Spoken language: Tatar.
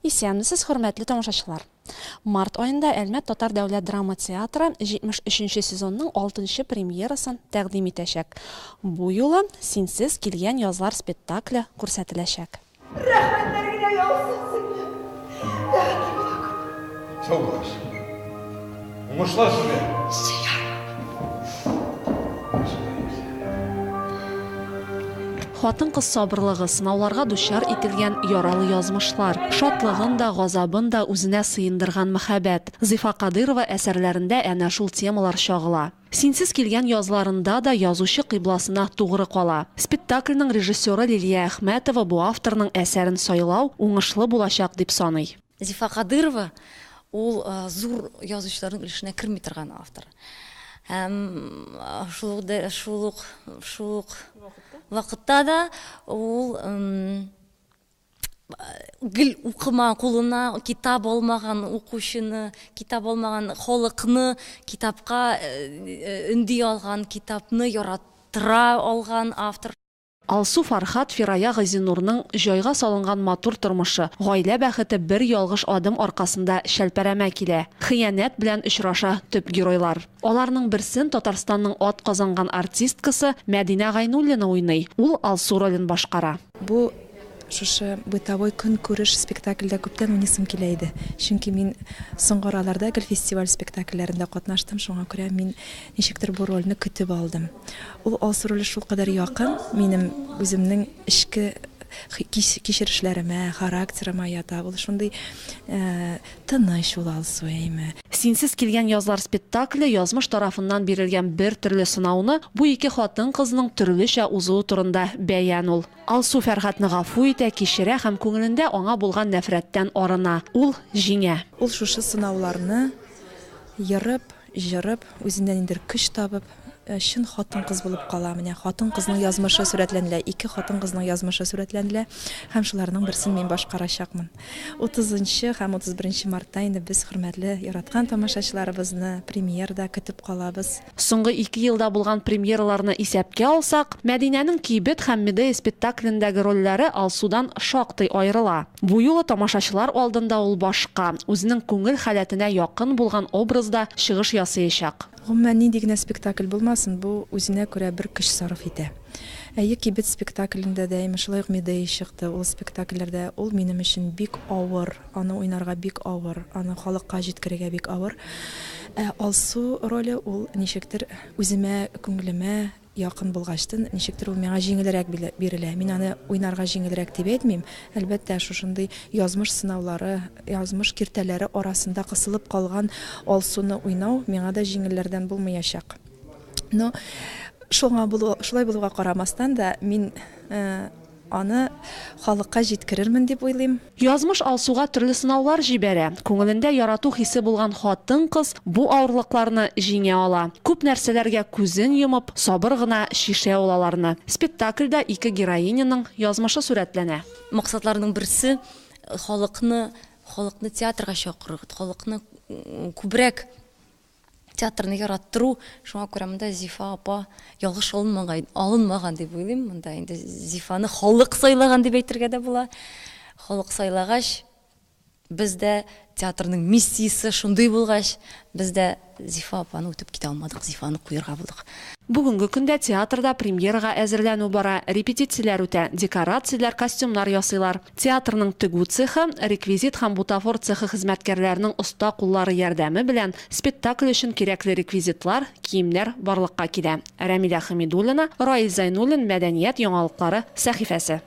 Исәнмесез, хөрмәтле тамашачылар. Март айында Әлмәт Татар дәүләт драма театры 73-нче сезонның 6-нчы премьерасын тәкъдим итәчәк. Бу юлы «Синсез килгән язлар» спектакле күрсәтеләчәк. Рәхмәтләргә ялсın сезгә. Sağ olasın. Uğuşlar size. Хатын-кыз сабырлыгы, сынауларга дучар ителгән яралы язмышлар, шатлыгын да, газабын да үзенә сыендырган мәхәббәт. Зифа Кадырова әсәрләрендә әнә шул темалар чагыла. Синсез килгән язларында да язучы кыйбласына тугры кала. Спектакльнең режиссеры Лилия Әхмәтова бу авторның әсәрен сайлау уңышлы булачак дип саный. Зифа Кадырова ул зур язучыларның өлешенә керми торган автор. Шул вакытта да ул гел укымаган, кулына китап алмаган укучыны, китап алмаган халыкны китапка өнди алган, китапны яраттыра алган автор. Алсу Фархат Фирая Газинурның җайга салынган матур тормышы, гаилә бәхете бер ялгыш адым аркасында шәлпәрәмә килә. Хыянәт белән очраша төп геройлар. Аларның берсен Татарстанның ат казанган артисткасы Мәдинә Гайнуллина уйный. Ул Алсу ролен башкара. Бу шушы бытовой көн күреш спектакльдә күптән уйныйсым килә иде. Чөнки мин соңгы араларда гел фестиваль спектакльләрендә катнаштым, шуңа күрә мин ничектер бу рольне көтеп алдым. Ул Алсу роле шул кадәр якын минем үземнең эчке кичерешләремә, характерыма ята. Ул шундый тыныч ул Алсу әйме. Синсез килгән язлар спектакле язмыш тарафыннан бирелгән бер төрле сынауны бу ике хатын-кызның төрлечә узуы турында бәян ул. Алсу Фәрхатны гафу итә, кичерә һәм күңелендә аңа булган нәфрәттән арына. Ул җиңә. Ул шушы сынауларны ярып, җырып, үзеннән индер көч табып, чын хатын-кыз булып кала. Менә хатын-кызның язмышы сурәтләнелә, ике хатын-кызның язмышы сурәтләнелә, һәм шуларның берсен мин башкарачакмын. 30-нчы һәм 31 мартта инде без хөрмәтле яраткан тамашачыларыбызны премьерда көтеп калабыз. Соңгы 2 елда булган премьераларны исәпкә алсак, Мәдинәнең Кибет һәм Медея спектаклендәге рольләре Алсудан шактый аерыла. Бу юлы тамашачылар алдында ул башка, үзенең күңел халәтенә якын булган образда чыгыш ясаячак. Гомумән нинди генә спектакль булмасын, бу үзенә күрә бер көч сарыф итә. Кибет спектаклендә дә шулай ук Медея чыкты. Ул спектакльләрдә ул минем өчен бик авыр, аны уйнарга бик авыр, аны халыкка җиткерергә бик авыр. Алсу роле ул ничектер үземә, күңелемә якын булгачтын, ничектер ул миңа җиңелрәк бирелә. Мин аны уйнарга җиңелрәк дип әйтмим. Әлбәттә, шушындый язмыш сынаулары, язмыш киртәләре арасында кысылып калган Алсуны уйнау миңа да җиңелләрдән булмаячак. Но шулай булуга карамастан да мин аны халыкка җиткерермен дип уйлыйм. Язмыш Алсуга төрле сынаулар җибәрә. Күңелендә ярату хисе булган хатын-кыз бу авырлыкларны җиңә ала. Күп нәрсәләргә күзен йомып, сабыр гына шишә улаларны. Спектакльдә ике героиняның язмышы сурәтләнә. Максатларның берсе халыкны театрга чакыру, халыкны күбрәк театрны яраттыру. Шуңа күрә монда Зифа апа ялгыш алынмаган дип уйлыйм. Монда инде Зифаны халык сайлаган дип әйтергә дә була. Халык сайлагач, бездә театрның миссиясе шундый булгач, бездә Зифа апаны үтеп китә алмадык, Зифаны куярга булдык. Бүгенге көндә театрда премьерага әзерләнү бара, репетицияләр үтә, декорацияләр, костюмнар ясыйлар. Театрның тегү цехы, реквизит һәм бутафор цехы хезмәткәрләренең оста куллары ярдәме белән спектакль өчен кирәкле реквизитлар, киемнәр барлыкка килә. Рамиля Хамидуллина, Раил Зайнуллин, Мәдәният яңалыклары сәхифәсе.